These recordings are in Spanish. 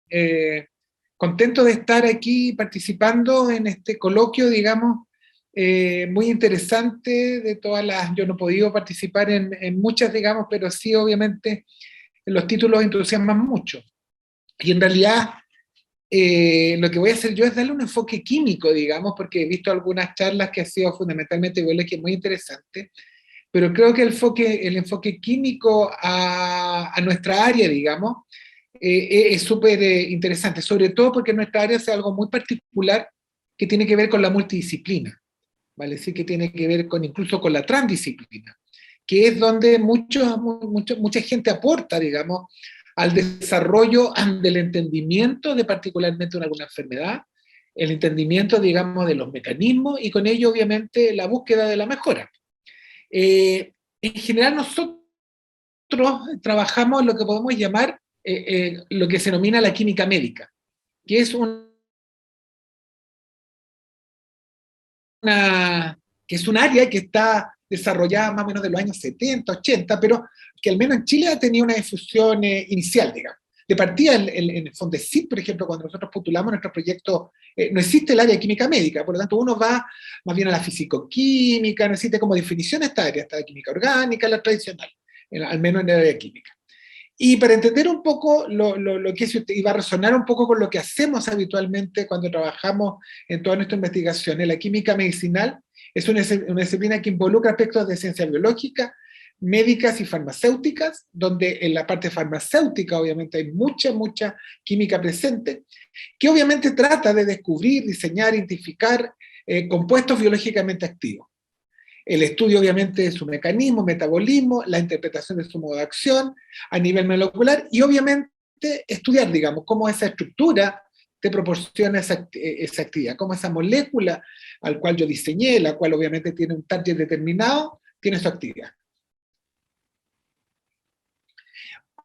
Eh, Contento de estar aquí participando en este coloquio, digamos, muy interesante de todas las, yo no he podido participar en muchas, digamos, pero sí, obviamente, los títulos entusiasman mucho. Y en realidad, lo que voy a hacer yo es darle un enfoque químico, digamos, porque he visto algunas charlas que han sido fundamentalmente biológicas muy interesantes, pero creo que el enfoque químico a nuestra área, digamos, es súper interesante, sobre todo porque en nuestra área es algo muy particular que tiene que ver con la multidisciplina, ¿vale? Sí, que tiene que ver con incluso con la transdisciplina, que es donde mucha gente aporta, digamos, al desarrollo del entendimiento de particularmente alguna enfermedad, el entendimiento, digamos, de los mecanismos y con ello, obviamente, la búsqueda de la mejora. En general, nosotros trabajamos en lo que podemos llamar lo que se denomina la química médica, que es que es un área que está desarrollada más o menos de los años 70, 80, pero que al menos en Chile ha tenido una difusión inicial, digamos. De partida, en el Fondesit, por ejemplo, cuando nosotros postulamos nuestro proyecto, no existe el área de química médica, por lo tanto uno va más bien a la fisicoquímica, no existe como definición esta área, está la química orgánica, la tradicional, al menos en el área de química. Y para entender un poco lo que es, y va a resonar un poco con lo que hacemos habitualmente cuando trabajamos en todas nuestras investigaciones, la química medicinal es una disciplina que involucra aspectos de ciencia biológica, médicas y farmacéuticas, donde en la parte farmacéutica obviamente hay mucha química presente, que obviamente trata de descubrir, diseñar, identificar compuestos biológicamente activos. El estudio, obviamente, de su mecanismo, metabolismo, la interpretación de su modo de acción a nivel molecular y, obviamente, estudiar, digamos, cómo esa estructura te proporciona esa actividad, cómo esa molécula al cual yo diseñé, la cual obviamente tiene un target determinado, tiene su actividad.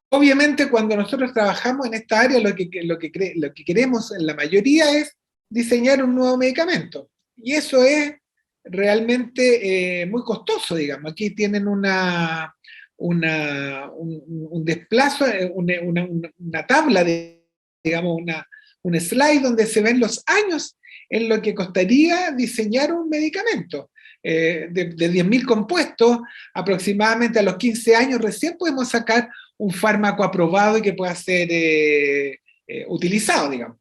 Obviamente, cuando nosotros trabajamos en esta área, lo que queremos en la mayoría es diseñar un nuevo medicamento. Y eso es realmente muy costoso, digamos. Aquí tienen un desplazo, una tabla, digamos, un slide donde se ven los años en lo que costaría diseñar un medicamento. De 10.000 compuestos, aproximadamente a los 15 años recién podemos sacar un fármaco aprobado y que pueda ser utilizado, digamos.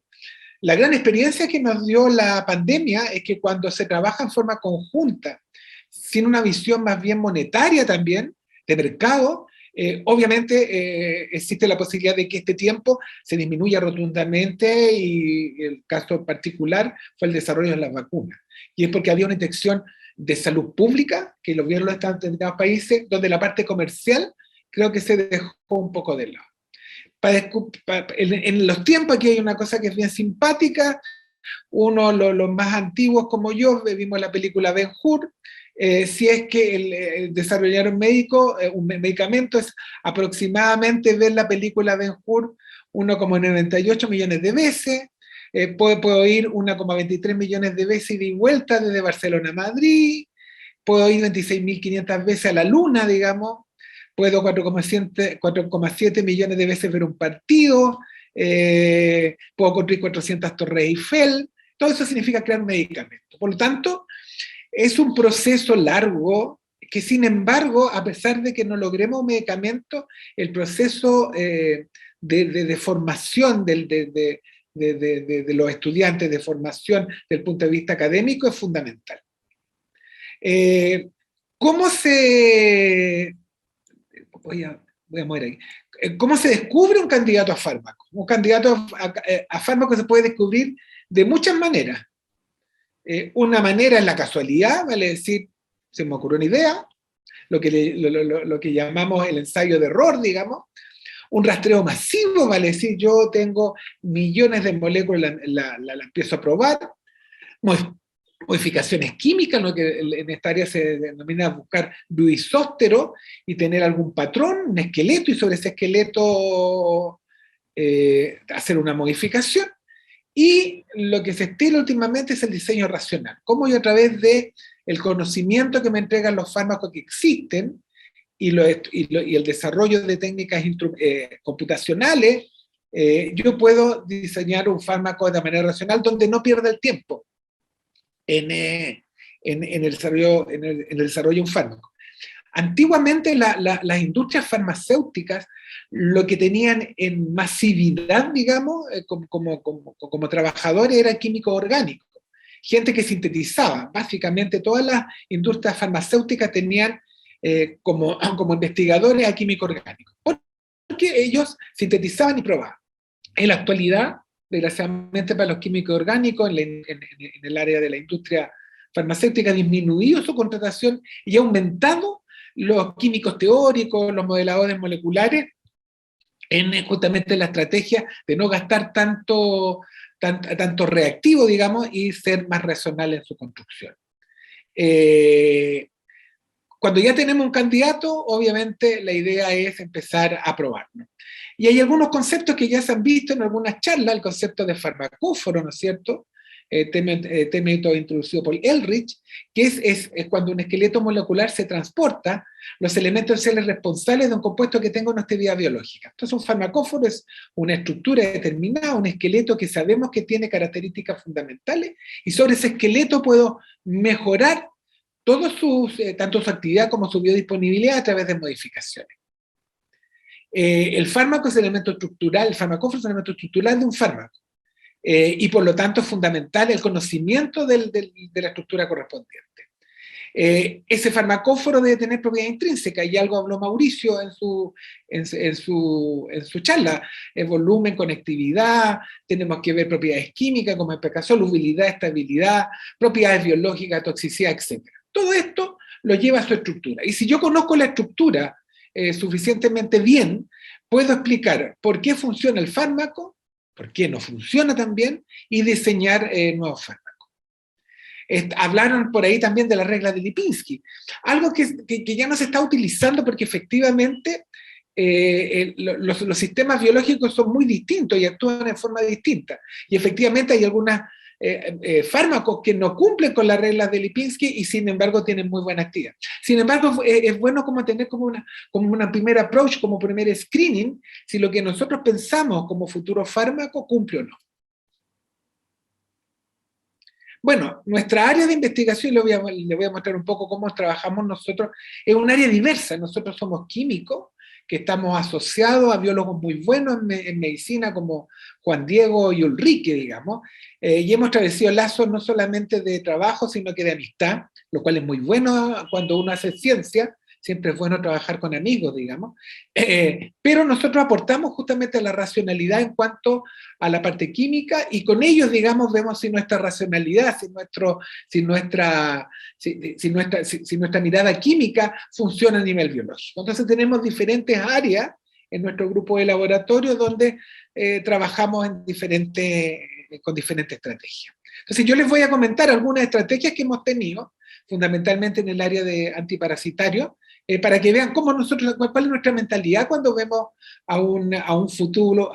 La gran experiencia que nos dio la pandemia es que cuando se trabaja en forma conjunta, sin una visión más bien monetaria también, de mercado, obviamente existe la posibilidad de que este tiempo se disminuya rotundamente y el caso particular fue el desarrollo de las vacunas. Y es porque había una intención de salud pública que los gobiernos de determinados países, donde la parte comercial creo que se dejó un poco de lado. En los tiempos aquí hay una cosa que es bien simpática, uno, los más antiguos como yo, vimos la película Ben-Hur, si es que el desarrollar un medicamento es aproximadamente ver la película Ben-Hur 1,98 millones de veces, puedo ir 1,23 millones de veces ida y vuelta desde Barcelona a Madrid, puedo ir 26.500 veces a la luna, digamos, puedo 4,7 millones de veces ver un partido, puedo construir 400 torres Eiffel, todo eso significa crear un medicamento. Por lo tanto, es un proceso largo que sin embargo, a pesar de que no logremos un medicamento, el proceso de formación de los estudiantes, de formación desde el punto de vista académico es fundamental. Eh, ¿Cómo se voy a mover ahí. ¿Cómo se descubre un candidato a fármaco? Un candidato a fármaco se puede descubrir de muchas maneras. Una manera es la casualidad, vale decir, se me ocurrió una idea, lo que llamamos el ensayo de error, digamos. Un rastreo masivo, vale decir, yo tengo millones de moléculas, la empiezo a probar. Modificaciones químicas, lo que en esta área se denomina buscar bioisósteros y tener algún patrón, un esqueleto, y sobre ese esqueleto hacer una modificación. Y lo que se estila últimamente es el diseño racional. Cómo yo a través de el conocimiento que me entregan los fármacos que existen y el desarrollo de técnicas computacionales, yo puedo diseñar un fármaco de manera racional donde no pierda el tiempo en el desarrollo de un fármaco. Antiguamente las industrias farmacéuticas lo que tenían en masividad, digamos, como trabajadores era químico orgánico, gente que sintetizaba. Básicamente todas las industrias farmacéuticas tenían como investigadores a químico orgánico, porque ellos sintetizaban y probaban. En la actualidad, desgraciadamente para los químicos orgánicos, en el área de la industria farmacéutica, ha disminuido su contratación y ha aumentado los químicos teóricos, los modeladores moleculares, en justamente la estrategia de no gastar tanto reactivo, digamos, y ser más racional en su construcción. Cuando ya tenemos un candidato, obviamente la idea es empezar a probarlo. Y hay algunos conceptos que ya se han visto en algunas charlas, el concepto de farmacóforo, ¿no es cierto? Método introducido por Ehrlich, que es cuando un esqueleto molecular se transporta los elementos celular responsables de un compuesto que tenga una actividad biológica. Entonces un farmacóforo es una estructura determinada, un esqueleto que sabemos que tiene características fundamentales, y sobre ese esqueleto puedo mejorar tanto su actividad como su biodisponibilidad a través de modificaciones. El fármaco es el elemento estructural, el farmacóforo es el elemento estructural de un fármaco. Y por lo tanto es fundamental el conocimiento de la estructura correspondiente. Ese farmacóforo debe tener propiedades intrínsecas, y algo habló Mauricio en su charla: volumen, conectividad, tenemos que ver propiedades químicas como el solubilidad, estabilidad, propiedades biológicas, toxicidad, etc. Todo esto lo lleva a su estructura. Y si yo conozco la estructura suficientemente bien, puedo explicar por qué funciona el fármaco, por qué no funciona tan bien, y diseñar nuevos fármacos. Hablaron por ahí también de la regla de Lipinski, algo que ya no se está utilizando porque efectivamente los sistemas biológicos son muy distintos y actúan en forma distinta. Y efectivamente hay algunos fármacos que no cumplen con las reglas de Lipinski y sin embargo tienen muy buena actividad. Sin embargo, es bueno como tener como una primera approach, como primer screening, si lo que nosotros pensamos como futuro fármaco cumple o no. Bueno, nuestra área de investigación, le voy a mostrar un poco cómo trabajamos nosotros, es un área diversa. Nosotros somos químicos, que estamos asociados a biólogos muy buenos en medicina, como Juan Diego y Ulrike, digamos, y hemos establecido lazos no solamente de trabajo, sino que de amistad, lo cual es muy bueno cuando uno hace ciencia. Siempre es bueno trabajar con amigos, digamos, pero nosotros aportamos justamente a la racionalidad en cuanto a la parte química, y con ellos, digamos, vemos si nuestra racionalidad, si nuestra mirada química funciona a nivel biológico. Entonces tenemos diferentes áreas en nuestro grupo de laboratorio donde trabajamos con diferentes estrategias. Entonces yo les voy a comentar algunas estrategias que hemos tenido, fundamentalmente en el área de antiparasitario, para que vean cuál es nuestra mentalidad cuando vemos a un futuro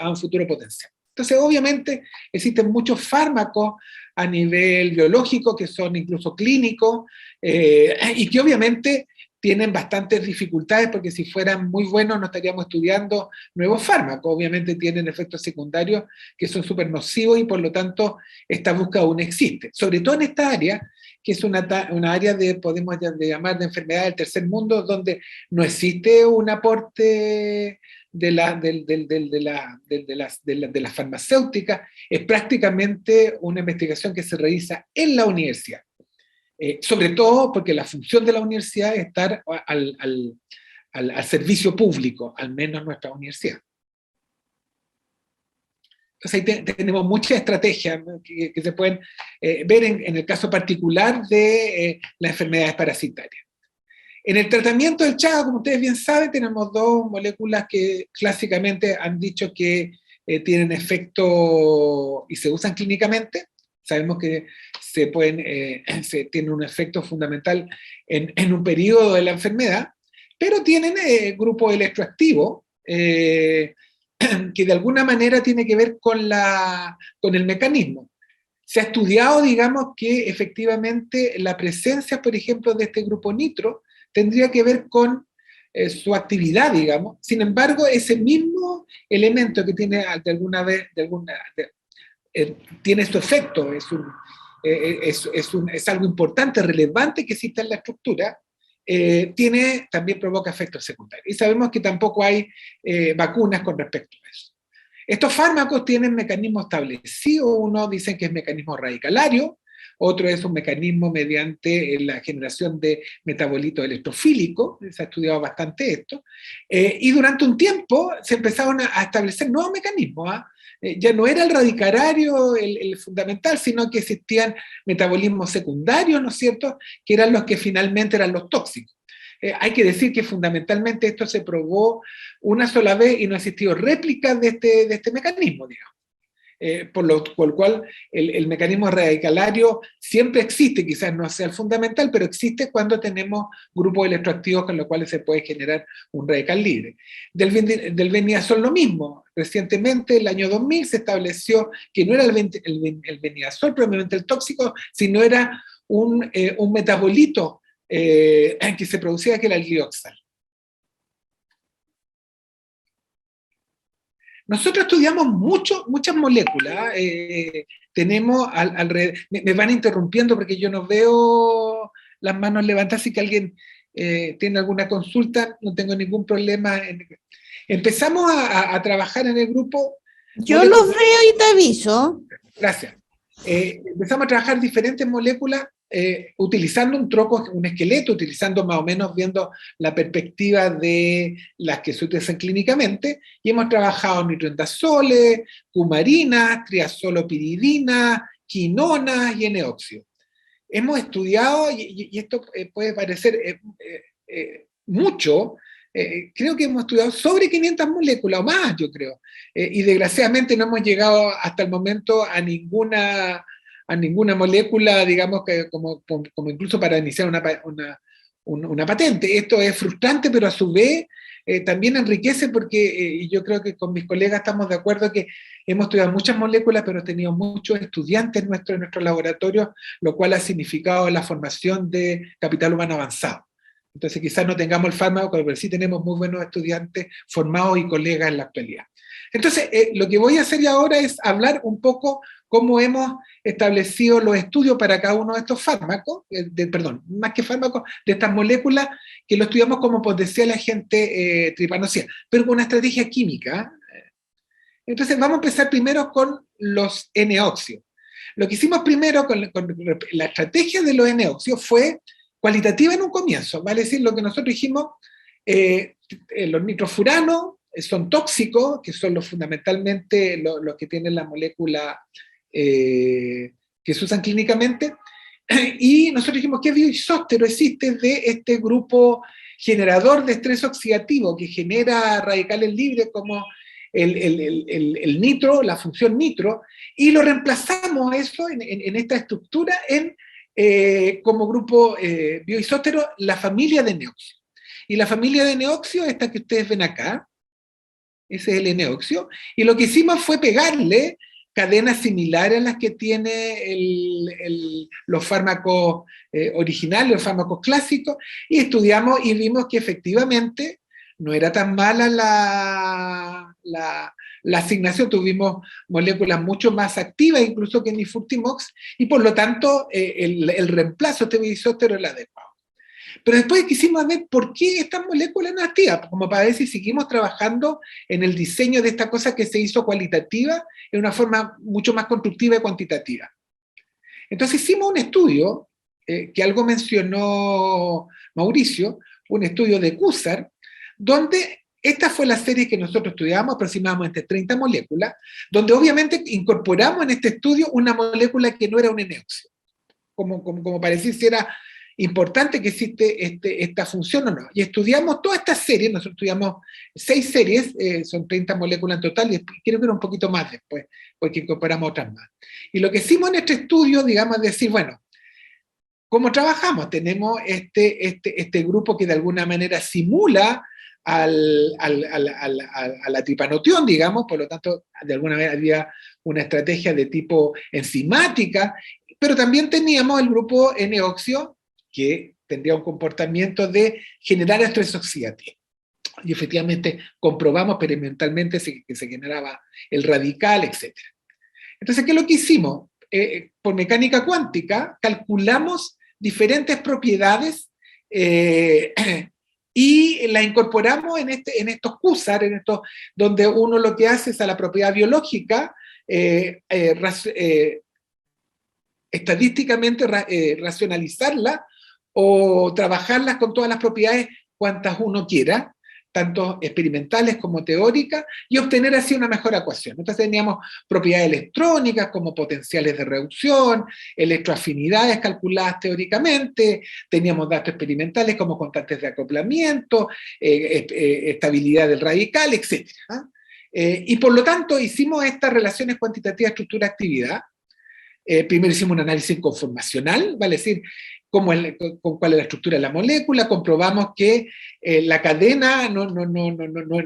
potencial. Entonces, obviamente, existen muchos fármacos a nivel biológico que son incluso clínicos, y que obviamente tienen bastantes dificultades, porque si fueran muy buenos no estaríamos estudiando nuevos fármacos. Obviamente tienen efectos secundarios que son súper nocivos, y por lo tanto esta búsqueda aún existe, sobre todo en esta área, que es una área podemos llamar de enfermedad del tercer mundo, donde no existe un aporte de las farmacéuticas. Es prácticamente una investigación que se realiza en la universidad. Sobre todo porque la función de la universidad es estar al servicio público, al menos nuestra universidad. Entonces ahí tenemos muchas estrategias que se pueden ver en el caso particular de las enfermedades parasitarias. En el tratamiento del Chaga, como ustedes bien saben, tenemos dos moléculas que clásicamente han dicho que tienen efecto y se usan clínicamente. Sabemos que tienen un efecto fundamental en un periodo de la enfermedad, pero tienen grupo electroactivo, que de alguna manera tiene que ver con el mecanismo. Se ha estudiado, digamos, que efectivamente la presencia, por ejemplo, de este grupo nitro tendría que ver con su actividad, digamos. Sin embargo, ese mismo elemento que tiene de alguna vez, tiene su efecto, es algo importante, relevante que existe en la estructura, también provoca efectos secundarios. Y sabemos que tampoco hay vacunas con respecto a eso. Estos fármacos tienen mecanismos establecidos, uno dicen que es mecanismo radicalario, otro es un mecanismo mediante la generación de metabolitos electrofílicos, se ha estudiado bastante esto, y durante un tiempo se empezaron a establecer nuevos mecanismos, ya no era el radicalario el fundamental, sino que existían metabolismos secundarios, ¿no es cierto?, que eran los que finalmente eran los tóxicos. Hay que decir que fundamentalmente esto se probó una sola vez y no ha existido réplica de este mecanismo, digamos. Por lo cual el mecanismo radicalario siempre existe, quizás no sea el fundamental, pero existe cuando tenemos grupos electroactivos con los cuales se puede generar un radical libre. Del beniazol lo mismo. Recientemente, el año 2000, se estableció que no era el beniazol propiamente el tóxico, sino era un metabolito que se producía, que era el glioxal. Nosotros estudiamos muchas moléculas, tenemos alrededor, me van interrumpiendo porque yo no veo las manos levantadas, así que alguien tiene alguna consulta, no tengo ningún problema. Empezamos a trabajar en el grupo. Yo los veo y te aviso. Gracias. Empezamos a trabajar diferentes moléculas utilizando un esqueleto, utilizando más o menos viendo la perspectiva de las que se utilizan clínicamente, y hemos trabajado nitroendazoles, cumarinas, triazolopiridina, quinonas y N-óxido. Hemos estudiado, y esto puede parecer mucho, creo que hemos estudiado sobre 500 moléculas o más, yo creo, y desgraciadamente no hemos llegado hasta el momento a ninguna molécula, digamos, que como incluso para iniciar una patente. Esto es frustrante, pero a su vez también enriquece porque yo creo que con mis colegas estamos de acuerdo que hemos estudiado muchas moléculas, pero hemos tenido muchos estudiantes en nuestro laboratorio, lo cual ha significado la formación de capital humano avanzado. Entonces quizás no tengamos el fármaco, pero sí tenemos muy buenos estudiantes formados y colegas en la actualidad. Entonces, lo que voy a hacer ahora es hablar un poco cómo hemos establecido los estudios para cada uno de estos fármacos, más que fármacos, de estas moléculas, que lo estudiamos como potencial agente tripanocida, pero con una estrategia química. Entonces, vamos a empezar primero con los N-óxidos. Lo que hicimos primero con la estrategia de los N-óxidos fue cualitativa en un comienzo, vale decir, lo que nosotros dijimos, los nitrofuranos son tóxicos, que son fundamentalmente los que tienen la molécula que se usan clínicamente, y nosotros dijimos, ¿qué bioisóstero existe de este grupo generador de estrés oxidativo que genera radicales libres como el nitro, la función nitro, y lo reemplazamos eso en esta estructura como grupo bioisóstero, la familia de N-óxido. Y la familia de N-óxido, esta que ustedes ven acá, ese es el N-óxido, y lo que hicimos fue pegarle cadenas similares a las que tiene los fármacos originales, los fármacos clásicos, y estudiamos y vimos que efectivamente no era tan mala la asignación, tuvimos moléculas mucho más activas incluso que Nifurtimox, y por lo tanto el reemplazo de este bioisóstero es el adecuado. Pero después quisimos ver por qué estas moléculas no activas, como para ver si seguimos trabajando en el diseño de esta cosa que se hizo cualitativa en una forma mucho más constructiva y cuantitativa. Entonces hicimos un estudio, que algo mencionó Mauricio, un estudio de CUSAR, donde esta fue la serie que nosotros estudiamos, aproximadamente 30 moléculas, donde obviamente incorporamos en este estudio una molécula que no era un N-óxido, como parecía si era importante que existe esta función o no. Y estudiamos toda esta serie, nosotros estudiamos 6 series, son 30 moléculas en total, y creo que era un poquito más después, porque incorporamos otras más. Y lo que hicimos en este estudio, digamos, es decir, bueno, ¿cómo trabajamos? Tenemos este grupo que de alguna manera simula a la tripanotión, digamos, por lo tanto, de alguna manera había una estrategia de tipo enzimática, pero también teníamos el grupo N-oxio, que tendría un comportamiento de generar estrés oxidativo. Y efectivamente comprobamos experimentalmente que se generaba el radical, etc. Entonces, ¿qué es lo que hicimos? Por mecánica cuántica, calculamos diferentes propiedades y las incorporamos en estos QSAR, donde uno lo que hace es a la propiedad biológica estadísticamente racionalizarla o trabajarlas con todas las propiedades cuantas uno quiera, tanto experimentales como teóricas, y obtener así una mejor ecuación. Entonces teníamos propiedades electrónicas como potenciales de reducción, electroafinidades calculadas teóricamente, teníamos datos experimentales como constantes de acoplamiento, estabilidad del radical, etc. Y por lo tanto hicimos estas relaciones cuantitativas estructura-actividad. Primero hicimos un análisis conformacional, vale decir, cuál es la estructura de la molécula, comprobamos que la cadena no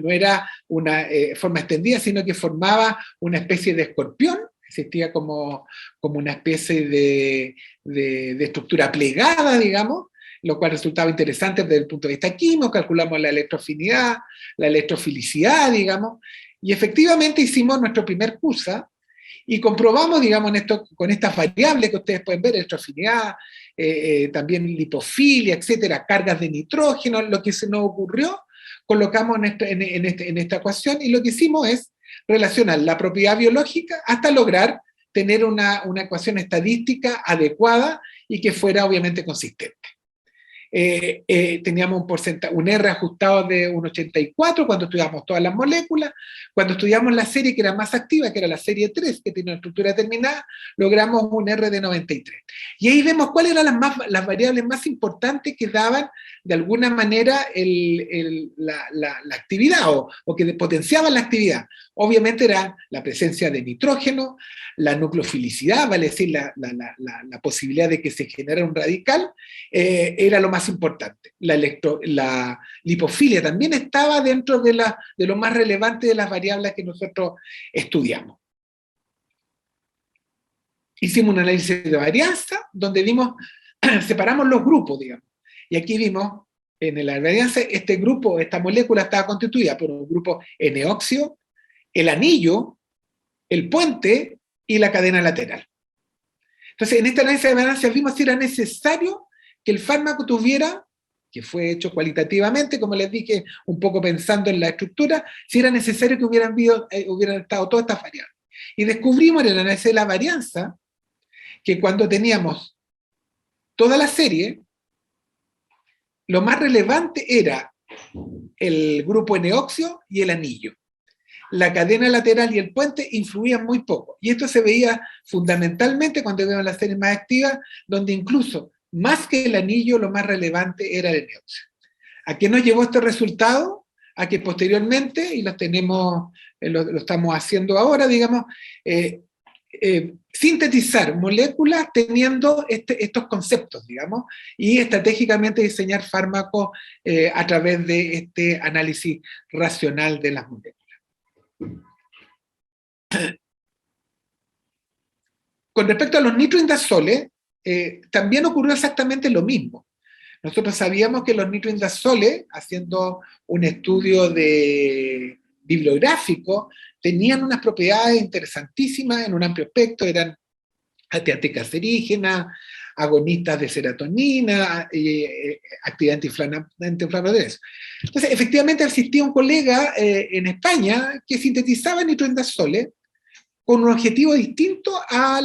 era una forma extendida, sino que formaba una especie de escorpión, existía como una especie de estructura plegada, digamos, lo cual resultaba interesante desde el punto de vista químico, calculamos la electroafinidad, la electrofilicidad, digamos, y efectivamente hicimos nuestro primer CUSA, y comprobamos, digamos, con estas variables que ustedes pueden ver, electroafinidad, también lipofilia, etcétera, cargas de nitrógeno, lo que se nos ocurrió, colocamos en esta ecuación, y lo que hicimos es relacionar la propiedad biológica hasta lograr tener una ecuación estadística adecuada y que fuera obviamente consistente. Teníamos un R ajustado de un 84 cuando estudiamos todas las moléculas. Cuando estudiamos la serie que era más activa, que era la serie 3, que tiene una estructura determinada, logramos un R de 93. Y ahí vemos cuáles eran las variables más importantes que daban de alguna manera la actividad o que potenciaban la actividad. Obviamente era la presencia de nitrógeno, la nucleofilicidad, vale decir, la posibilidad de que se generara un radical, era lo más importante. La lipofilia también estaba dentro de lo más relevante de las variables que nosotros estudiamos. Hicimos un análisis de varianza, donde separamos los grupos, digamos. Y aquí vimos, en la varianza, este grupo, esta molécula estaba constituida por un grupo N-oxio, el anillo, el puente y la cadena lateral. Entonces, en este análisis de varianza vimos si era necesario que el fármaco tuviera, que fue hecho cualitativamente, como les dije, un poco pensando en la estructura, si era necesario que hubieran estado todas estas variables. Y descubrimos en el análisis de la varianza que cuando teníamos toda la serie, lo más relevante era el grupo N-oxio y el anillo. La cadena lateral y el puente influían muy poco. Y esto se veía fundamentalmente cuando vemos las series más activas, donde incluso más que el anillo, lo más relevante era el N-oxio. ¿A qué nos llevó este resultado? A que posteriormente, y lo estamos haciendo ahora, digamos, sintetizar moléculas teniendo estos conceptos, digamos, y estratégicamente diseñar fármacos a través de este análisis racional de las moléculas. Con respecto a los nitroindazoles, también ocurrió exactamente lo mismo. Nosotros sabíamos que los nitroindazoles, haciendo un estudio bibliográfico, tenían unas propiedades interesantísimas en un amplio espectro, eran anticancerígenas, agonistas de serotonina, actividad antiinflamatoria. Entonces, efectivamente existía un colega en España que sintetizaba nitroindazoles con un objetivo distinto a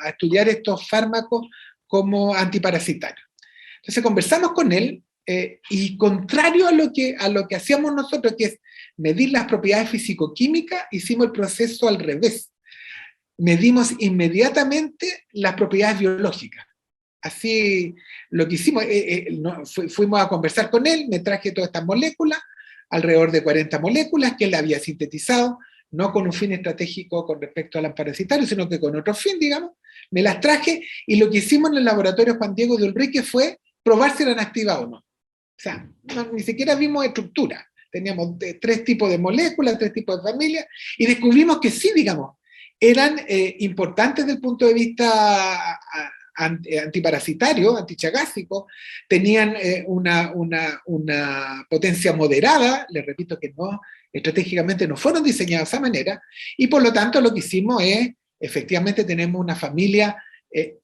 estudiar estos fármacos como antiparasitarios. Entonces conversamos con él y contrario a lo que hacíamos nosotros, que es medir las propiedades físico-químicas, hicimos el proceso al revés. Medimos inmediatamente las propiedades biológicas. Así lo que hicimos, fuimos a conversar con él, me traje todas estas moléculas, alrededor de 40 moléculas que él había sintetizado, no con un fin estratégico con respecto al antiparasitario, sino que con otro fin, digamos, me las traje, y lo que hicimos en el laboratorio Juan Diego de Ulrique fue probar si eran activas o no. sea, ni siquiera vimos estructura. Teníamos 3 tipos de moléculas, 3 tipos de familias, y descubrimos que sí, digamos, eran importantes desde el punto de vista antiparasitario, antichagásico, tenían una potencia moderada, les repito que no, estratégicamente no fueron diseñados de esa manera, y por lo tanto lo que hicimos es, efectivamente tenemos una familia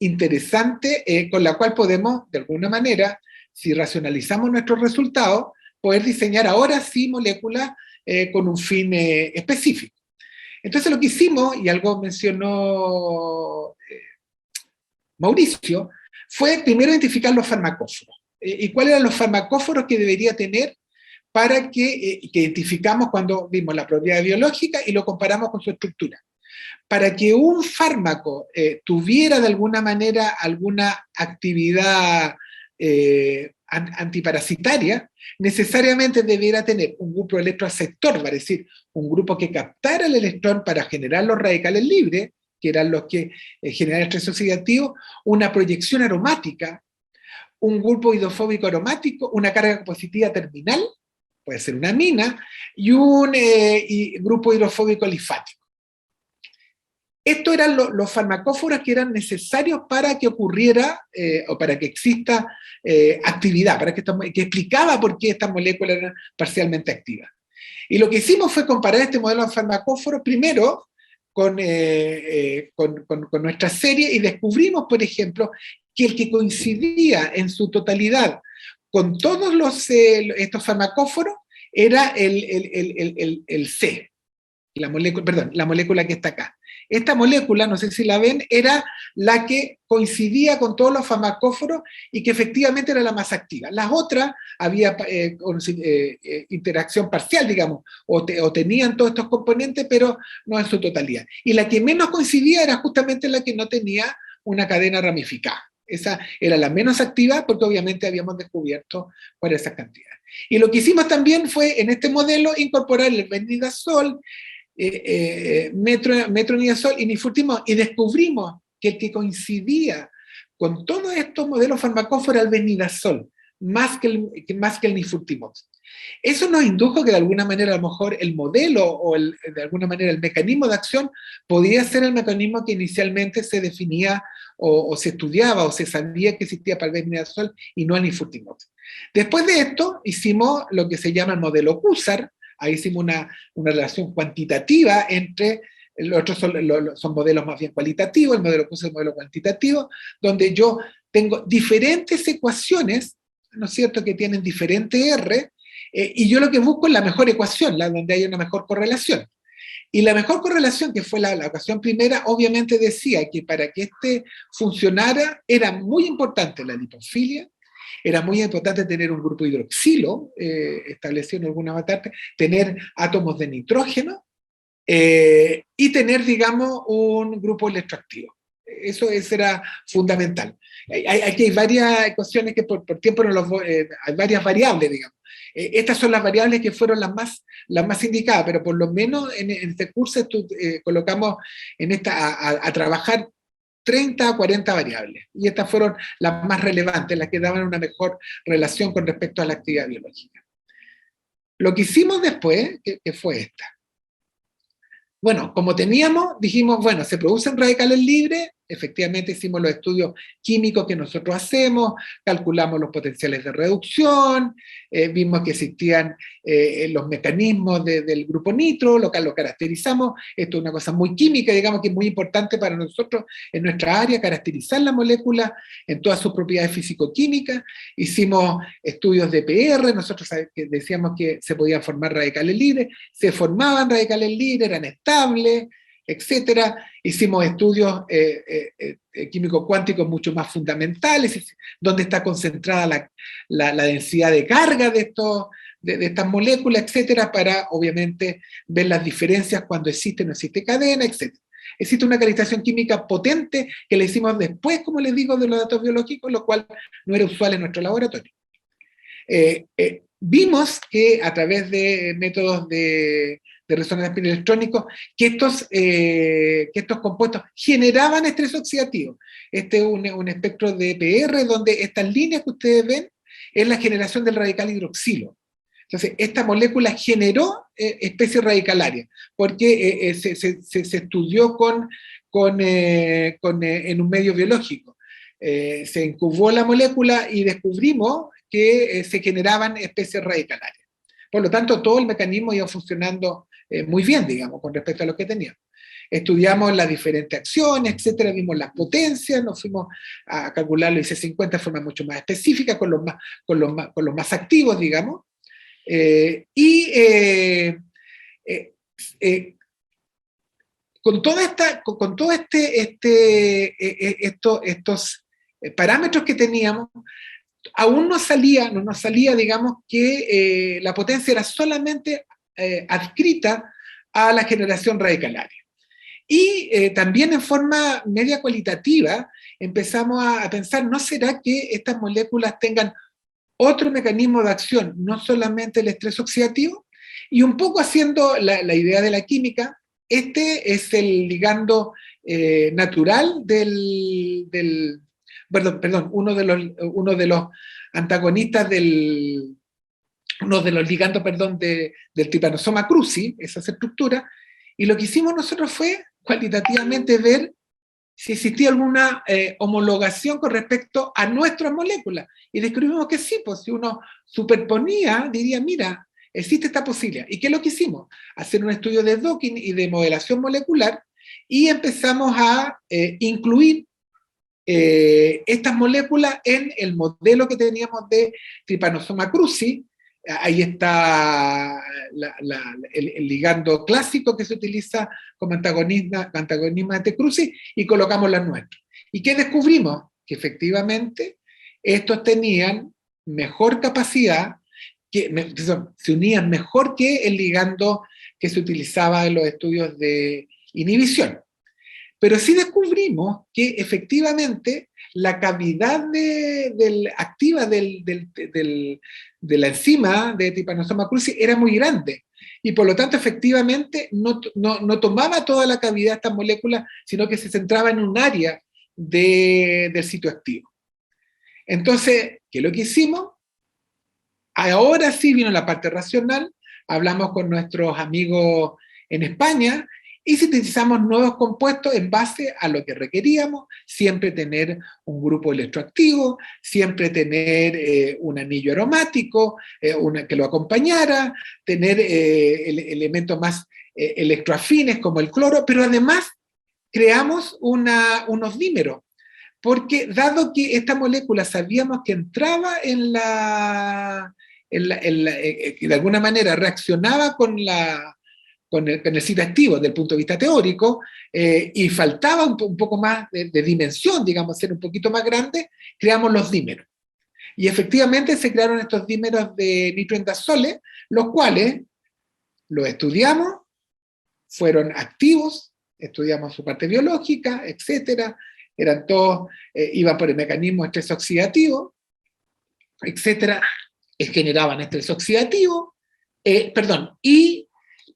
interesante con la cual podemos, de alguna manera, si racionalizamos nuestros resultados, poder diseñar ahora sí moléculas con un fin específico. Entonces lo que hicimos, y algo mencionó Mauricio, fue primero identificar los farmacóforos. ¿Y cuáles eran los farmacóforos que debería tener para que identificamos cuando vimos la propiedad biológica y lo comparamos con su estructura? Para que un fármaco tuviera de alguna manera alguna actividad antiparasitaria, necesariamente debiera tener un grupo electroaceptor, es decir, un grupo que captara el electrón para generar los radicales libres, que eran los que generan estrés oxidativo, una proyección aromática, un grupo hidrofóbico aromático, una carga positiva terminal, puede ser una amina, y un grupo hidrofóbico alifático. Estos eran los farmacóforos que eran necesarios para que ocurriera o para que exista actividad, que explicaba por qué estas moléculas eran parcialmente activas. Y lo que hicimos fue comparar este modelo de farmacóforos primero con nuestra serie y descubrimos, por ejemplo, que el que coincidía en su totalidad con todos estos farmacóforos era el C, la molécula que está acá. Esta molécula, no sé si la ven, era la que coincidía con todos los farmacóforos y que efectivamente era la más activa. Las otras había interacción parcial, digamos, o tenían todos estos componentes, pero no en su totalidad. Y la que menos coincidía era justamente la que no tenía una cadena ramificada. Esa era la menos activa porque obviamente habíamos descubierto por esas cantidades. Y lo que hicimos también fue, en este modelo, incorporar el bendidazol, metronidazol y nifurtimox, y descubrimos que el que coincidía con todos estos modelos farmacóforos era el bendidazol, más que el nifurtimox. Eso nos indujo que de alguna manera a lo mejor el modelo o de alguna manera el mecanismo de acción podía ser el mecanismo que inicialmente se definía o se estudiaba o se sabía que existía para el bendidazol y no el nifurtimox. Después de esto hicimos lo que se llama el modelo CUSAR. Ahí hicimos una relación cuantitativa entre, los otros son modelos más bien cualitativos, el modelo CUSAR es el modelo cuantitativo, donde yo tengo diferentes ecuaciones, ¿no es cierto?, que tienen diferente R, y yo lo que busco es la mejor ecuación, donde hay una mejor correlación. Y la mejor correlación, que fue la ecuación primera, obviamente decía que para que este funcionara era muy importante la lipofilia, era muy importante tener un grupo hidroxilo, establecido en alguna parte, tener átomos de nitrógeno y tener, digamos, un grupo electroactivo. Eso era fundamental. Aquí hay varias ecuaciones que por tiempo no los voy, hay varias variables, digamos. Estas son las variables que fueron las más indicadas, pero por lo menos en este curso colocamos a trabajar 30 a 40 variables, y estas fueron las más relevantes, las que daban una mejor relación con respecto a la actividad biológica. Lo que hicimos después, que fue esta. Bueno, como dijimos, bueno, se producen radicales libres, efectivamente hicimos los estudios químicos que nosotros hacemos, calculamos los potenciales de reducción, vimos que existían los mecanismos del grupo nitro, lo caracterizamos. Esto es una cosa muy química, digamos que es muy importante para nosotros en nuestra área, caracterizar la molécula en todas sus propiedades físico-químicas. Hicimos estudios de PR, nosotros decíamos que se podían formar radicales libres, se formaban radicales libres, eran estables, etcétera. Hicimos estudios químicos cuánticos mucho más fundamentales, donde está concentrada la densidad de carga de estas moléculas, etcétera, para obviamente ver las diferencias cuando existe o no existe cadena, etcétera. Existe una calibración química potente que le hicimos después, como les digo, de los datos biológicos, lo cual no era usual en nuestro laboratorio. Vimos que a través de métodos de resonancia electrónico, que estos compuestos generaban estrés oxidativo. Este es un espectro de PR donde estas líneas que ustedes ven es la generación del radical hidroxilo. Entonces, esta molécula generó especies radicalarias, porque se estudió en un medio biológico. Se incubó la molécula y descubrimos que se generaban especies radicalarias. Por lo tanto, todo el mecanismo iba funcionando muy bien, digamos, con respecto a lo que teníamos. Estudiamos las diferentes acciones, etcétera, vimos las potencias, nos fuimos a calcular los IC50 de forma mucho más específica, con los más activos, digamos. Con todo estos parámetros que teníamos, aún no nos salía, digamos, que la potencia era solamente adscrita a la generación radicalaria. Y también en forma media cualitativa empezamos a pensar, ¿no será que estas moléculas tengan otro mecanismo de acción, no solamente el estrés oxidativo? Y un poco haciendo la idea de la química, este es el ligando natural uno de los antagonistas uno de los ligandos, del Trypanosoma cruzi, esa estructura, y lo que hicimos nosotros fue cualitativamente ver si existía alguna homologación con respecto a nuestras moléculas, y descubrimos que sí, pues si uno superponía, diría, mira, existe esta posibilidad. ¿Y qué es lo que hicimos? Hacer un estudio de docking y de modelación molecular, y empezamos a incluir estas moléculas en el modelo que teníamos de Trypanosoma cruzi. Ahí está el ligando clásico que se utiliza como antagonismo de cruzi, y colocamos las nuestras. ¿Y qué descubrimos? Que efectivamente estos tenían mejor capacidad, se unían mejor que el ligando que se utilizaba en los estudios de inhibición. Pero sí descubrimos que efectivamente la cavidad activa de la enzima de Trypanosoma cruzi era muy grande, y por lo tanto efectivamente no tomaba toda la cavidad de estas moléculas, sino que se centraba en un área del sitio activo. Entonces, ¿qué es lo que hicimos? Ahora sí vino la parte racional, hablamos con nuestros amigos en España, y sintetizamos nuevos compuestos en base a lo que requeríamos, siempre tener un grupo electroactivo, siempre tener un anillo aromático, que lo acompañara, tener elementos más electroafines como el cloro, pero además creamos unos dímeros, porque dado que esta molécula sabíamos que entraba que de alguna manera reaccionaba con el sitio activo desde el punto de vista teórico, y faltaba un poco más de dimensión, digamos, ser un poquito más grande, creamos los dímeros. Y efectivamente se crearon estos dímeros de nitroendazoles, los cuales los estudiamos, fueron activos, estudiamos su parte biológica, etcétera, eran todos, iban por el mecanismo de estrés oxidativo, etcétera, generaban estrés oxidativo, y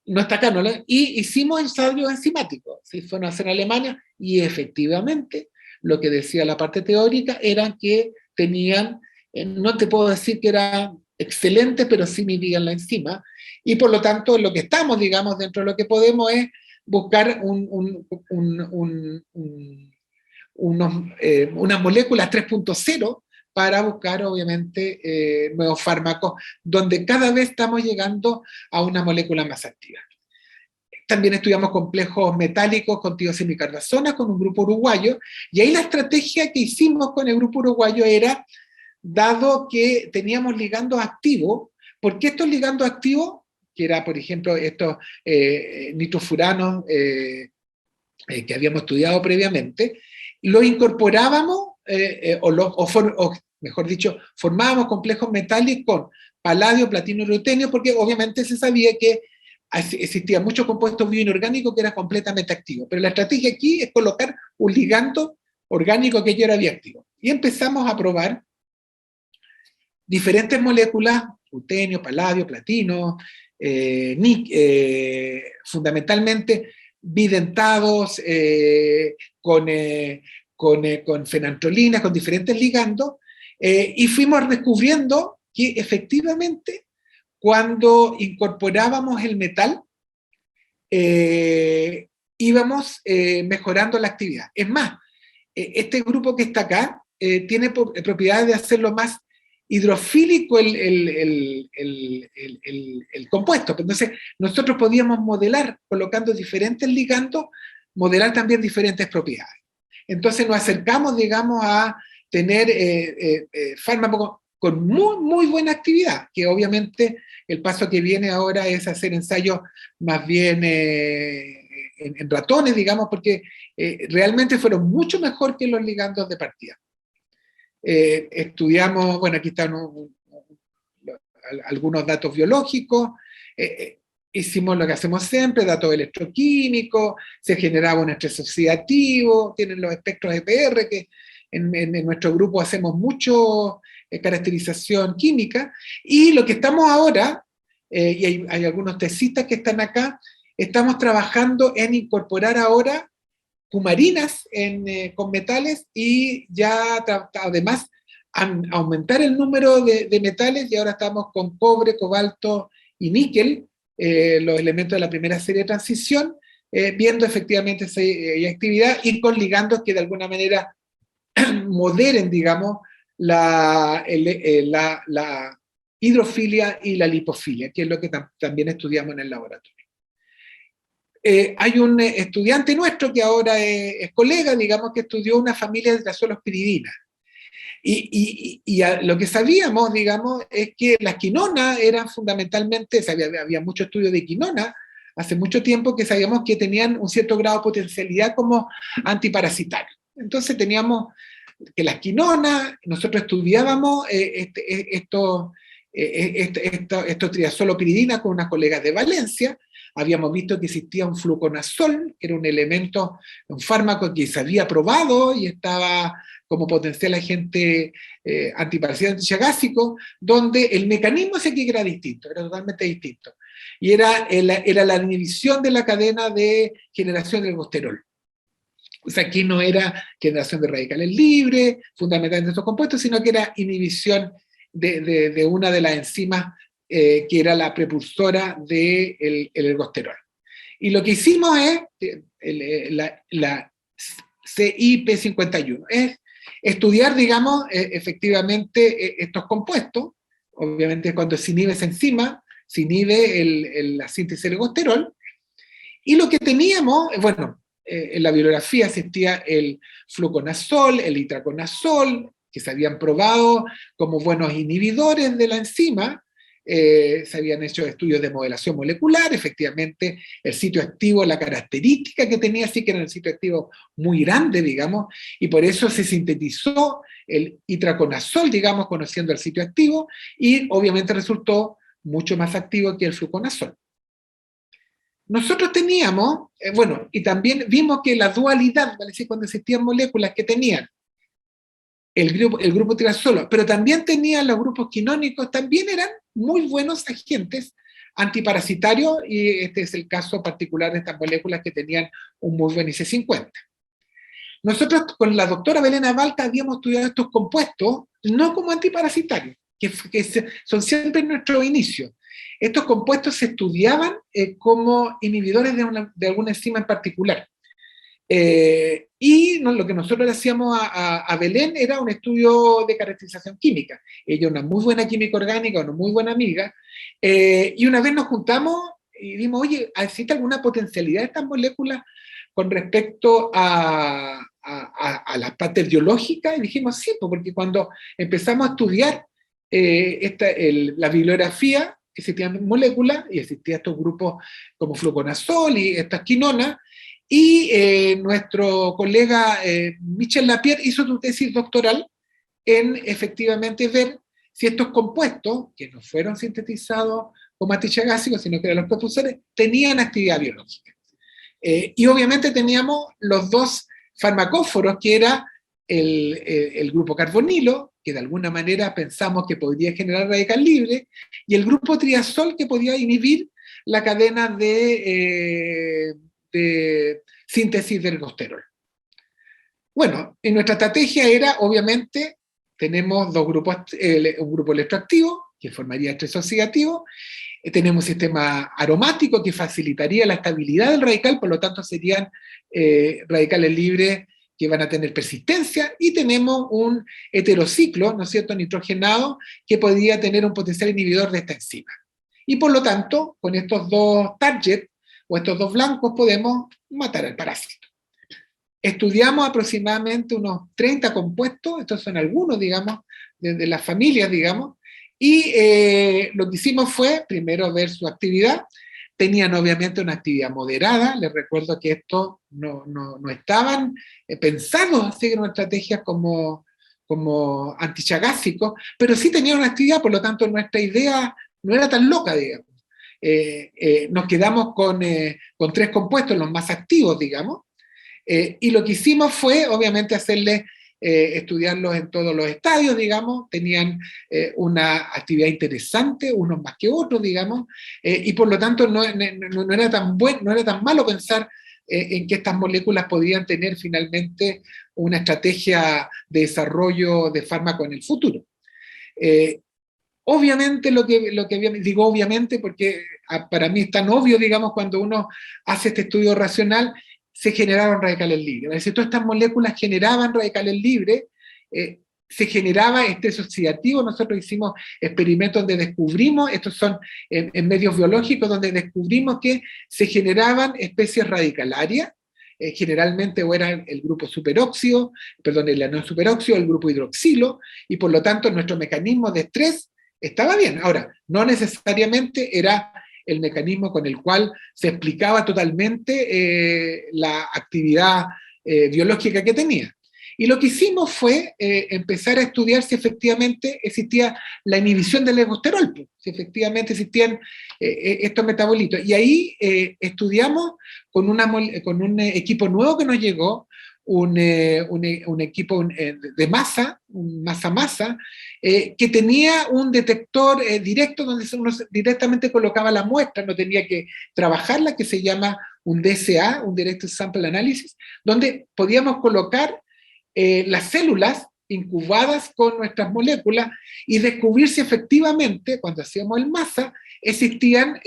no está acá, y hicimos ensayos enzimáticos, ¿sí? Fueron a hacer en Alemania, y efectivamente lo que decía la parte teórica era que tenían, no te puedo decir que era excelente, pero sí medían la enzima, y por lo tanto lo que estamos, digamos, dentro de lo que podemos es buscar unas moléculas 3.0 para buscar, obviamente, nuevos fármacos, donde cada vez estamos llegando a una molécula más activa. También estudiamos complejos metálicos con tiosemicardazona con un grupo uruguayo, y ahí la estrategia que hicimos con el grupo uruguayo era, dado que teníamos ligandos activos, porque estos ligandos activos, que era, por ejemplo, estos nitrofuranos que habíamos estudiado previamente, los incorporábamos, o mejor dicho, formábamos complejos metálicos con paladio, platino y rutenio, porque obviamente se sabía que existían muchos compuestos bioinorgánicos que eran completamente activos. Pero la estrategia aquí es colocar un ligando orgánico que ya era bioactivo. Y empezamos a probar diferentes moléculas, rutenio, paladio, platino, fundamentalmente bidentados, con fenantrolinas, con diferentes ligandos, Y fuimos descubriendo que efectivamente cuando incorporábamos el metal, íbamos mejorando la actividad. Es más, este grupo que está acá tiene propiedades de hacerlo más hidrofílico el compuesto. Entonces, nosotros podíamos modelar, colocando diferentes ligandos, modelar también diferentes propiedades. Entonces nos acercamos, digamos, a tener fármacos con muy, muy buena actividad, que obviamente el paso que viene ahora es hacer ensayos más bien en ratones, digamos, porque realmente fueron mucho mejor que los ligandos de partida. Estudiamos, bueno, aquí están algunos datos biológicos, hicimos lo que hacemos siempre, datos electroquímicos, se generaba un estrés oxidativo, tienen los espectros EPR, que en nuestro grupo hacemos mucho caracterización química, y lo que estamos ahora, y hay algunos tesistas que están acá, estamos trabajando en incorporar ahora cumarinas con metales y ya además aumentar el número de metales, y ahora estamos con cobre, cobalto y níquel, los elementos de la primera serie de transición, viendo efectivamente esa actividad y con ligandos que de alguna manera moderen, digamos, la hidrofilia y la lipofilia, que es lo que también estudiamos en el laboratorio. Hay un estudiante nuestro que ahora es colega, digamos, que estudió una familia de triazolospiridina. Y lo que sabíamos, digamos, es que las quinonas eran fundamentalmente, había mucho estudio de quinona hace mucho tiempo, que sabíamos que tenían un cierto grado de potencialidad como antiparasitario. Entonces teníamos que las quinonas, nosotros estudiábamos estos triazolopiridina con unas colegas de Valencia. Habíamos visto que existía un fluconazol, que era un elemento, un fármaco que se había probado y estaba como potencial agente antiparasitario antichagásico, donde el mecanismo ese que era distinto, era totalmente distinto. Y era la inhibición de la cadena de generación del ergosterol. O sea, aquí no era generación de radicales libres, fundamentalmente estos compuestos, sino que era inhibición de una de las enzimas que era la precursora del ergosterol. Y lo que hicimos es, la CIP51, es estudiar, digamos, efectivamente estos compuestos. Obviamente cuando se inhibe esa enzima, se inhibe la síntesis del ergosterol. Y lo que teníamos, bueno, en la bibliografía existía el fluconazol, el itraconazol, que se habían probado como buenos inhibidores de la enzima. Se habían hecho estudios de modelación molecular, efectivamente el sitio activo, la característica que tenía, sí que era un sitio activo muy grande, digamos, y por eso se sintetizó el itraconazol, digamos, conociendo el sitio activo, y obviamente resultó mucho más activo que el fluconazol. Nosotros teníamos, bueno, y también vimos que la dualidad, ¿vale? Sí, cuando existían moléculas que tenían el grupo triazolo, pero también tenían los grupos quinónicos, también eran muy buenos agentes antiparasitarios, y este es el caso particular de estas moléculas que tenían un muy buen IC50. Nosotros con la doctora Belén Abalta habíamos estudiado estos compuestos, no como antiparasitarios, que son siempre nuestro inicio. Estos compuestos se estudiaban como inhibidores de alguna enzima en particular. Y lo que nosotros le hacíamos a Belén era un estudio de caracterización química. Ella es una muy buena química orgánica, una muy buena amiga, y una vez nos juntamos y dijimos, oye, ¿existe alguna potencialidad de estas moléculas con respecto a las partes biológicas? Y dijimos, sí, porque cuando empezamos a estudiar la bibliografía, existían moléculas y existían estos grupos como fluconazol y estas quinonas, y nuestro colega Michel Lapierre hizo su tesis doctoral en efectivamente ver si estos compuestos, que no fueron sintetizados como antichagásicos, sino que eran los propulsores, tenían actividad biológica. Y obviamente teníamos los dos farmacóforos, que era el grupo carbonilo, que de alguna manera pensamos que podría generar radical libre, y el grupo triazol, que podía inhibir la cadena de síntesis del ergosterol. Bueno, y nuestra estrategia era, obviamente, tenemos dos grupos, un grupo electroactivo, que formaría estrés oxidativo, tenemos un sistema aromático que facilitaría la estabilidad del radical, por lo tanto serían radicales libres que van a tener persistencia, y tenemos un heterociclo, ¿no es cierto?, nitrogenado, que podría tener un potencial inhibidor de esta enzima. Y por lo tanto, con estos dos targets, o estos dos blancos, podemos matar al parásito. Estudiamos aproximadamente unos 30 compuestos, estos son algunos, digamos, de las familias, digamos, y lo que hicimos fue, primero, ver su actividad. Tenían obviamente una actividad moderada, les recuerdo que estos no estaban pensados así en una estrategia como antichagásicos, pero sí tenían una actividad, por lo tanto nuestra idea no era tan loca, digamos. Nos quedamos con 3 compuestos, los más activos, digamos, y lo que hicimos fue, obviamente, hacerles estudiarlos en todos los estadios, digamos, tenían una actividad interesante, unos más que otros, digamos, y por lo tanto no era tan malo pensar en que estas moléculas podrían tener finalmente una estrategia de desarrollo de fármaco en el futuro. Obviamente digo obviamente porque para mí es tan obvio, digamos, cuando uno hace este estudio racional, se generaron radicales libres. Es decir, todas estas moléculas generaban radicales libres, se generaba estrés oxidativo. Nosotros hicimos experimentos donde descubrimos, estos son en medios biológicos, donde descubrimos que se generaban especies radicalarias, generalmente o era el grupo superóxido, perdón, el anión superóxido, el grupo hidroxilo, y por lo tanto nuestro mecanismo de estrés estaba bien. Ahora, no necesariamente era el mecanismo con el cual se explicaba totalmente la actividad biológica que tenía. Y lo que hicimos fue empezar a estudiar si efectivamente existía la inhibición del ergosterol, si efectivamente existían estos metabolitos. Y ahí estudiamos con un equipo nuevo que nos llegó, un equipo de masa, un masa-masa, que tenía un detector directo donde uno directamente colocaba la muestra, no tenía que trabajarla, que se llama un DSA, un Direct Sample Analysis, donde podíamos colocar las células incubadas con nuestras moléculas y descubrir si efectivamente, cuando hacíamos el masa, existían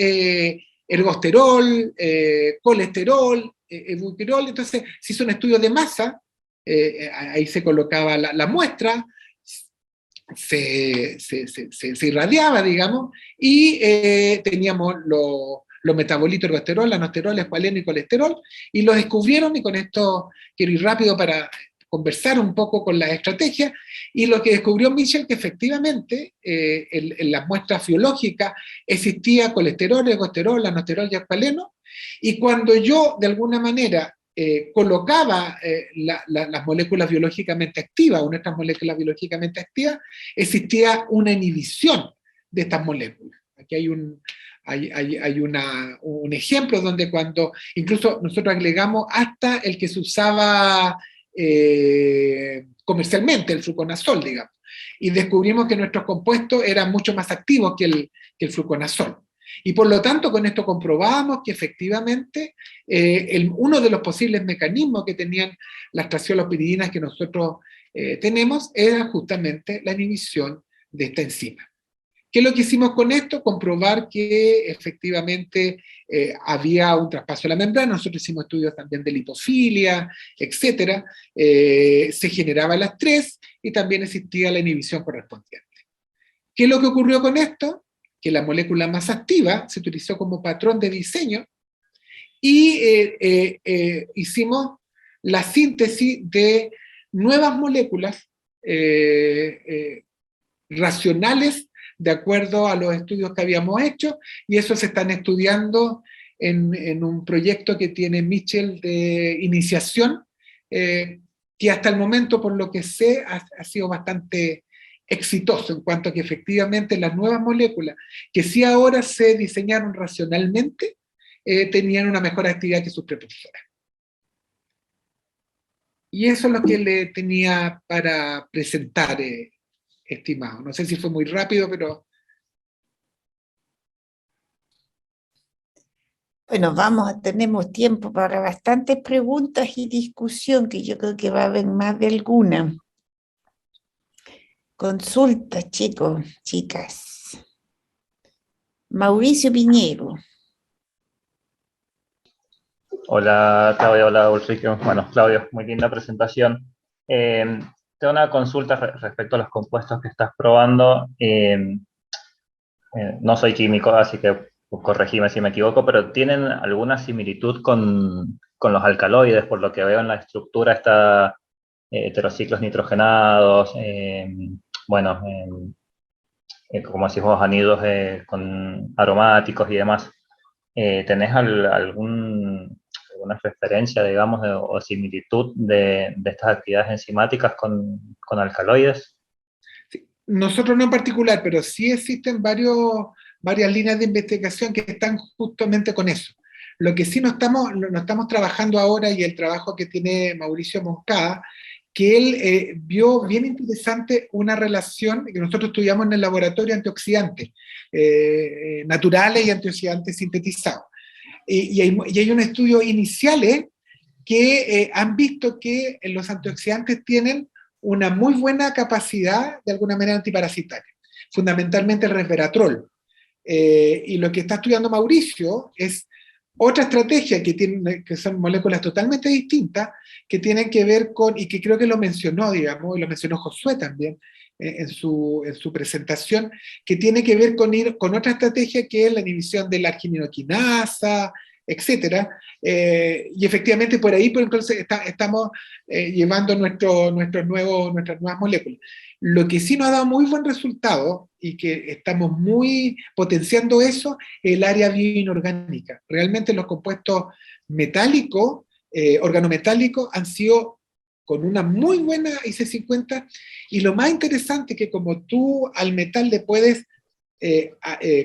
ergosterol, colesterol, butirol. Entonces se hizo un estudio de masa, ahí se colocaba la muestra, se irradiaba, digamos, y teníamos los metabolitos de ergosterol, anosterol, escualeno y colesterol, y los descubrieron, y con esto quiero ir rápido para conversar un poco con la estrategia, y lo que descubrió Mitchell, que efectivamente en las muestras biológicas existía colesterol, ergosterol, anosterol y escualeno, y cuando yo de alguna manera colocaba las moléculas biológicamente activas, o nuestras moléculas biológicamente activas, existía una inhibición de estas moléculas. Aquí hay un ejemplo donde cuando incluso nosotros agregamos hasta el que se usaba comercialmente, el fluconazol, digamos, y descubrimos que nuestros compuestos eran mucho más activos que el fluconazol. Y por lo tanto, con esto comprobamos que efectivamente uno de los posibles mecanismos que tenían las traciolepidininas que nosotros tenemos era justamente la inhibición de esta enzima. ¿Qué es lo que hicimos con esto? Comprobar que efectivamente había un traspaso de la membrana. Nosotros hicimos estudios también de lipofilia, etc. Se generaba el estrés y también existía la inhibición correspondiente. ¿Qué es lo que ocurrió con esto? Que la molécula más activa se utilizó como patrón de diseño y hicimos la síntesis de nuevas moléculas racionales de acuerdo a los estudios que habíamos hecho, y eso se están estudiando en un proyecto que tiene Mitchell de iniciación, que hasta el momento, por lo que sé, ha sido bastante exitoso en cuanto a que efectivamente las nuevas moléculas, que sí ahora se diseñaron racionalmente, tenían una mejor actividad que sus prepulsoras. Y eso es lo que le tenía para presentar, estimado. No sé si fue muy rápido, pero... Bueno, tenemos tiempo para bastantes preguntas y discusión, que yo creo que va a haber más de alguna. Consultas, chicos, chicas. Mauricio Piñero. Hola Claudio, hola Ulrike. Bueno, Claudio, muy linda presentación. Tengo una consulta respecto a los compuestos que estás probando. No soy químico, así que corregime si me equivoco, pero ¿tienen alguna similitud con los alcaloides? Por lo que veo en la estructura está heterociclos nitrogenados, bueno, como decís vos, anhídros con aromáticos y demás. ¿Tenés alguna referencia, digamos, o similitud de estas actividades enzimáticas con alcaloides? Nosotros no en particular, pero sí existen varias líneas de investigación que están justamente con eso. Lo que sí no estamos trabajando ahora, y el trabajo que tiene Mauricio Moncada, que él vio bien interesante una relación que nosotros estudiamos en el laboratorio, antioxidantes naturales y antioxidantes sintetizados. Y hay un estudio iniciales que han visto que los antioxidantes tienen una muy buena capacidad, de alguna manera, antiparasitaria, fundamentalmente el resveratrol. Y lo que está estudiando Mauricio es otra estrategia que son moléculas totalmente distintas, que tienen que ver con, y que creo que lo mencionó, digamos, y lo mencionó Josué también en su presentación, que tiene que ver con ir con otra estrategia que es la inhibición de la argininoquinasa, etcétera, y efectivamente por ahí entonces estamos llevando nuestras nuevas moléculas. Lo que sí nos ha dado muy buen resultado y que estamos muy potenciando eso es el área bioinorgánica. Realmente los compuestos metálicos, organometálicos, han sido con una muy buena IC50, y lo más interesante es que como tú al metal le puedes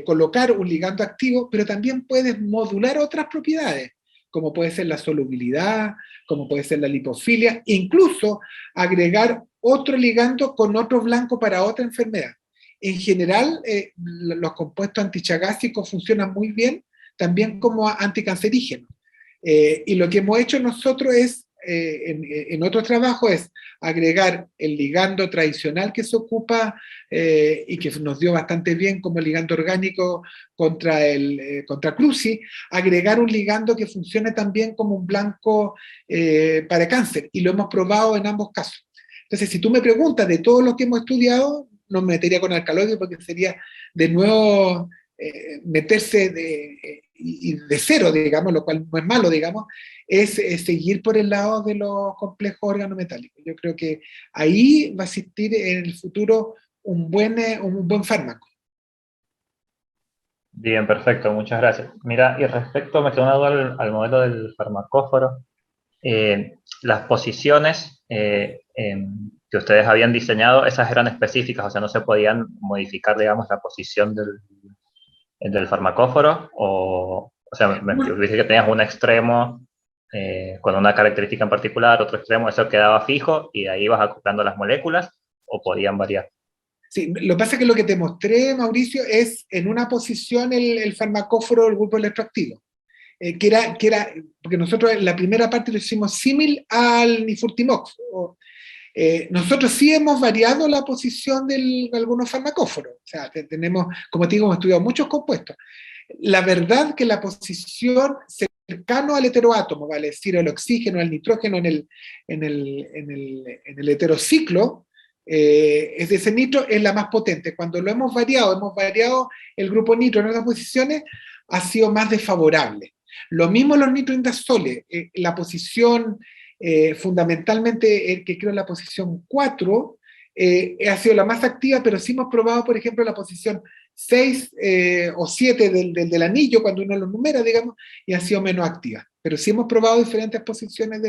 colocar un ligando activo, pero también puedes modular otras propiedades, como puede ser la solubilidad, como puede ser la lipofilia, incluso agregar otro ligando con otro blanco para otra enfermedad. En general, los compuestos antichagásicos funcionan muy bien, también como anticancerígenos. Y lo que hemos hecho nosotros es, en otro trabajo, es agregar el ligando tradicional que se ocupa y que nos dio bastante bien como ligando orgánico contra Cruci, agregar un ligando que funcione también como un blanco para cáncer, y lo hemos probado en ambos casos. Entonces, si tú me preguntas de todo lo que hemos estudiado, no me metería con alcaloides porque sería de nuevo meterse de cero, digamos, lo cual no es malo, digamos, es seguir por el lado de los complejos organometálicos. Yo creo que ahí va a existir en el futuro un buen fármaco. Bien, perfecto, muchas gracias. Mira, y respecto, me quedó una duda al modelo del farmacóforo. Las posiciones que ustedes habían diseñado, esas eran específicas, o sea, no se podían modificar, digamos, la posición del farmacóforo, o sea, me dije que tenías un extremo con una característica en particular, otro extremo, eso quedaba fijo, y de ahí ibas acoplando las moléculas, o podían variar. Sí, lo que pasa es que lo que te mostré, Mauricio, es en una posición el farmacóforo del grupo electroactivo. Porque nosotros en la primera parte lo hicimos símil al nifurtimox. Nosotros sí hemos variado la posición de algunos farmacóforos. O sea, tenemos, como te digo, hemos estudiado muchos compuestos. La verdad que la posición cercano al heteroátomo, vale decir, el oxígeno, el nitrógeno en el heterociclo, es de ese nitro, es la más potente. Cuando lo hemos variado el grupo nitro en otras posiciones, ha sido más desfavorable. Lo mismo los nitroindazoles, la posición fundamentalmente, que creo la posición 4, ha sido la más activa, pero sí hemos probado, por ejemplo, la posición 6 o 7 del anillo, cuando uno lo numera, digamos, y ha sido menos activa. Pero sí hemos probado diferentes posiciones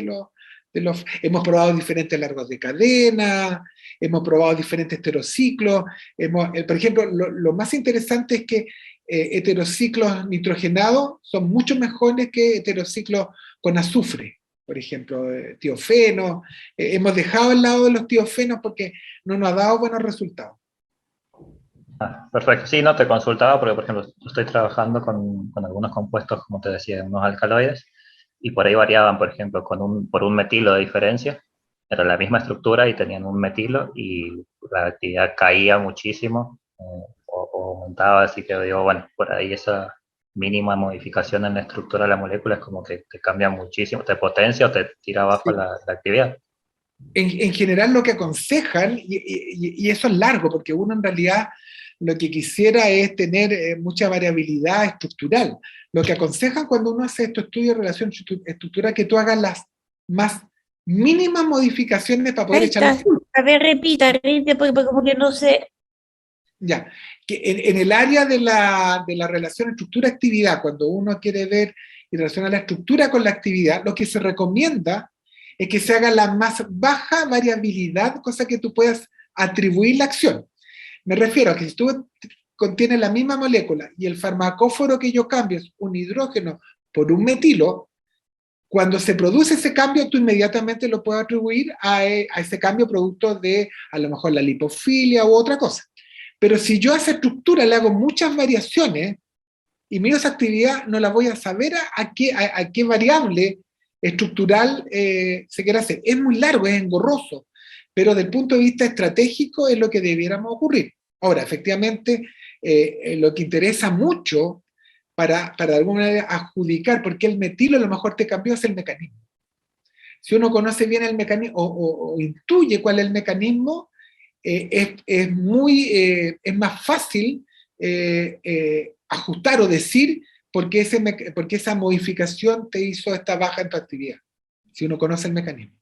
hemos probado diferentes largos de cadena, hemos probado diferentes heterociclos. Por ejemplo, lo más interesante es que heterociclos nitrogenados son mucho mejores que heterociclos con azufre. Por ejemplo, tiofeno. Hemos dejado al lado de los tiofenos porque no nos ha dado buenos resultados. Perfecto. Sí, no te consultaba porque, por ejemplo, estoy trabajando con algunos compuestos, como te decía, unos alcaloides, y por ahí variaban, por ejemplo, por un metilo de diferencia. Era la misma estructura y tenían un metilo, y la actividad caía muchísimo o aumentaba, así que digo, bueno, por ahí esa mínima modificación en la estructura de la molécula es como que te cambia muchísimo, te potencia o te tira abajo Sí. la actividad. En general lo que aconsejan, y eso es largo, porque uno en realidad lo que quisiera es tener mucha variabilidad estructural. Lo que aconsejan cuando uno hace estos estudios de relación estructura, que tú hagas las más mínimas modificaciones para poder Ahí echarle está. A ver, repita, porque como que no sé. ya. Que en el área de la relación estructura-actividad, cuando uno quiere ver y relacionar la estructura con la actividad, lo que se recomienda es que se haga la más baja variabilidad, cosa que tú puedas atribuir la acción. Me refiero a que si tú contienes la misma molécula y el farmacóforo que yo cambio es un hidrógeno por un metilo, cuando se produce ese cambio, tú inmediatamente lo puedes atribuir a ese cambio producto de, a lo mejor, la lipofilia u otra cosa. Pero si yo a esa estructura le hago muchas variaciones y miro esa actividad, no la voy a saber a qué variable estructural se quiere hacer. Es muy largo, es engorroso, pero desde el punto de vista estratégico es lo que debiéramos ocurrir. Ahora, efectivamente, lo que interesa mucho para de alguna manera adjudicar, porque el metilo a lo mejor te cambió, es el mecanismo. Si uno conoce bien el mecanismo o intuye cuál es el mecanismo, es más fácil ajustar o decir por qué esa modificación te hizo esta baja en tu actividad, si uno conoce el mecanismo.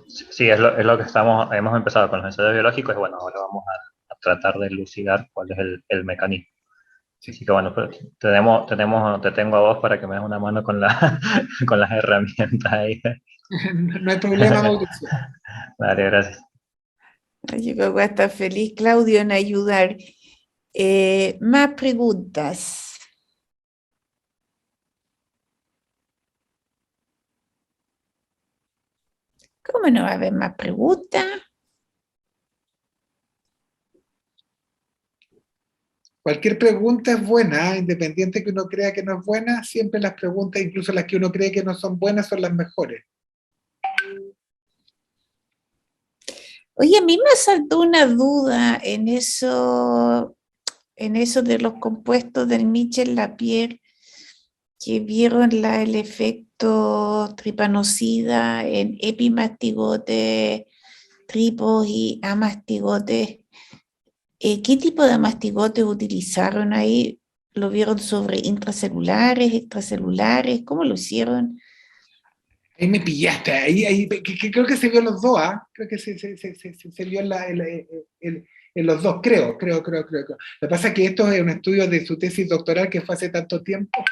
Sí, es lo que hemos empezado con los ensayos biológicos y bueno, ahora vamos a tratar de elucidar cuál es el mecanismo. Sí. Así que bueno, pues, te tengo a vos para que me des una mano con, con las herramientas ahí. No hay problema, Mauricio. Vale, gracias. Yo creo que está feliz, Claudio, en ayudar. Más preguntas. ¿Cómo no va a haber más preguntas? Cualquier pregunta es buena, independiente que uno crea que no es buena, siempre las preguntas, incluso las que uno cree que no son buenas, son las mejores. Oye, a mí me saltó una duda en eso de los compuestos del Michel-Lapierre, que vieron el efecto tripanocida en epimastigotes, tripos y amastigotes. ¿Qué tipo de amastigotes utilizaron ahí? ¿Lo vieron sobre intracelulares, extracelulares? ¿Cómo lo hicieron? Ahí me pillaste, que creo que se vio en los dos, ¿ah? Creo que se vio en los dos, creo. Lo que pasa es que esto es un estudio de su tesis doctoral que fue hace tanto tiempo,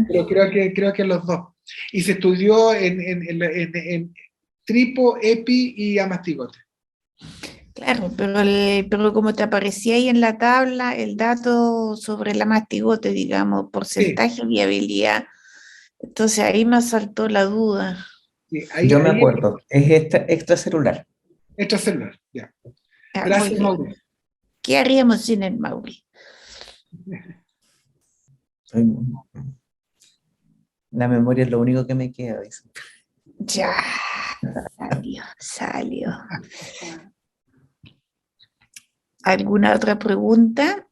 pero creo que en los dos. Y se estudió en tripo, epi y amastigote. Claro, pero como te aparecía ahí en la tabla, el dato sobre la mastigote, digamos, porcentaje de viabilidad, entonces ahí me saltó la duda. Sí, Yo me acuerdo, es extracelular. Extracelular, ya. Ah, Gracias, muy bien. Mauricio. ¿Qué haríamos sin el Mauri? La memoria es lo único que me queda, dice. Ya, salió. ¿Alguna otra pregunta?